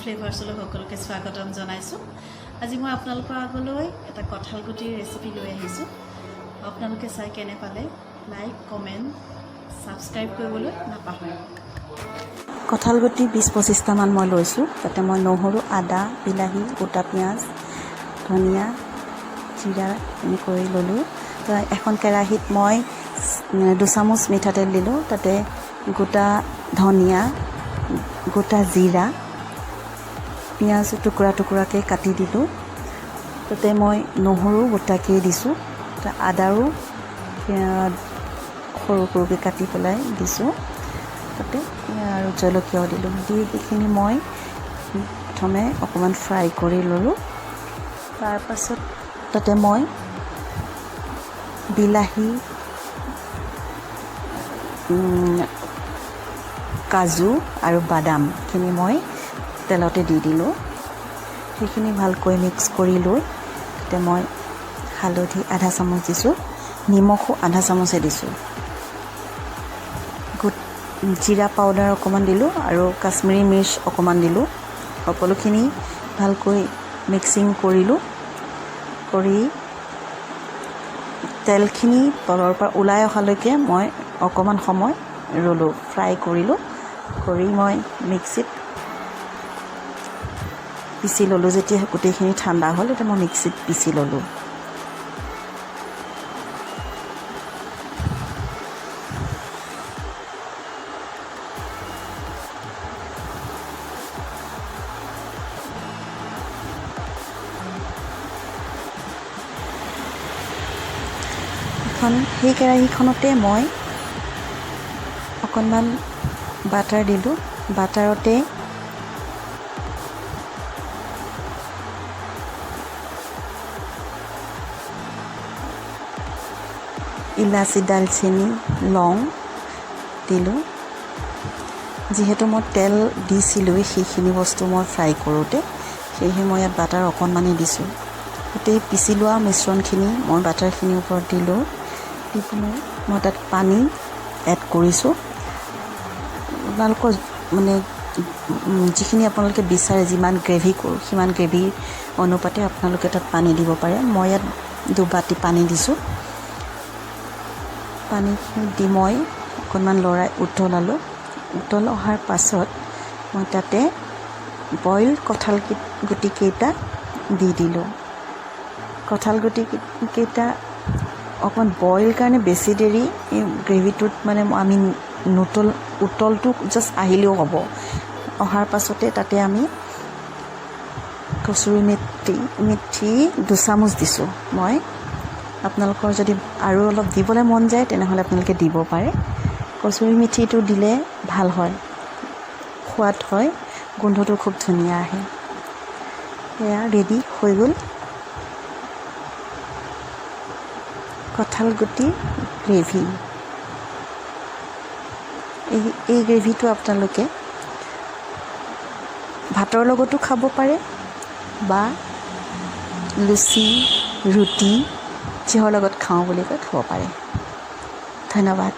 ফ্লেভাৰ্ছলৈ সকলোকে স্বাগতম জনাইছোঁ। আজি মই আপোনালোকৰ আগলৈ এটা কঁঠালগুটিৰ ৰেচিপি লৈ আহিছোঁ। আপোনালোকে চাই কেনে পালে লাইক, কমেণ্ট, ছাবস্ক্ৰাইব কৰিবলৈ নাপাহৰিব। কঁঠালগুটি 20-25টামান মই লৈছোঁ। তাতে মই নহৰু, আদা, বিলাহী, গোটা পিঁয়াজ, ধনিয়া, জিৰা এনেকৈ ল'লোঁ। তো এখন কেৰাহীত মই 2 চামুচ মিঠাতেল দিলোঁ। তাতে গোটা ধনিয়া, গোটা জিৰা, পিঁয়াজ টুকুৰাকৈ কাটি দিলোঁ। তাতে মই নহৰু গোটাকৈ দিছোঁ। আদাৰো সৰু সৰুকৈ কাটি পেলাই দিছোঁ। তাতে আৰু জলকীয়াও দিলোঁ। দি সেইখিনি মই প্ৰথমে অকণমান ফ্ৰাই কৰি ল'লোঁ। তাৰপাছত তাতে মই বিলাহী, কাজু আৰু বাদামখিনি মই তেলতে দি দিলোঁ। সেইখিনি ভালকৈ মিক্স কৰি লৈ তাতে মই হালধি আধা চামুচ দিছোঁ, নিমখো আধা চামুচে দিছোঁ, জিৰা পাউডাৰ অকণমান দিলোঁ আৰু কাশ্মীৰী মিৰ্চ অকণমান দিলোঁ। সকলোখিনি ভালকৈ মিক্সিং কৰিলোঁ। কৰি তেলখিনি তলৰ পৰা ওলাই অহালৈকে মই অকণমান সময় ৰ'লোঁ, ফ্ৰাই কৰিলোঁ। কৰি মই মিক্সিত পিচি ল'লোঁ। যেতিয়া গোটেইখিনি ঠাণ্ডা হ'ল তেতিয়া মই মিক্সিত পিচি ল'লোঁ। সেই কেৰাহীখনতে মই অকণমান বাটাৰ দিলোঁ। বাটাৰতে ইলাচি, দালচেনি, লং দিলোঁ। যিহেতু মই তেল দিছিলোঁ সেইখিনি বস্তু মই ফ্ৰাই কৰোঁতে, সেয়েহে মই ইয়াত বাটাৰ অকণমানেই দিছোঁ। গোটেই পিচি লোৱা মিশ্ৰণখিনি মই বাটাৰখিনিৰ ওপৰত দিলোঁ। দি পেলাই মই তাত পানী এড কৰিছোঁ। আপোনালোকৰ মানে যিখিনি আপোনালোকে বিচাৰে, যিমান গ্ৰেভি কৰোঁ সিমান গ্ৰেভি অনুপাতে আপোনালোকে তাত পানী দিব পাৰে। মই ইয়াত 2 বাটি পানী দিছোঁ। পানীখিনি দি মই অকণমান লৰাই উতলালোঁ। উতল অহাৰ পাছত মই তাতে বইল কঁঠাল গুটিকেইটা দি দিলোঁ। কঁঠাল গুটিকেইটা অকণমান বইল কাৰণে বেছি দেৰি এই গ্ৰেভিটোত মানে আমি উতলটো জাষ্ট আহিলেও হ'ব। অহাৰ পাছতে তাতে আমি কচুৰি মেথি 2 চামুচ দিছোঁ মই। আপোনালোকৰ যদি আৰু অলপ দিবলৈ মন যায় তেনেহ'লে আপোনালোকে দিব পাৰে। কচুৰি মেথিটো দিলে ভাল হয়, সোৱাদ হয়, গোন্ধটো খুব ধুনীয়া আহে। এয়া ৰেডি হৈ গ'ল কঁঠালগুটি গ্ৰেভি। এই গ্ৰেভিটো আপোনালোকে ভাতৰ লগতো খাব পাৰে বা লুচি, ৰুটি যিহৰ লগত খাওঁ বুলি কয় খাব পাৰে। ধন্যবাদ।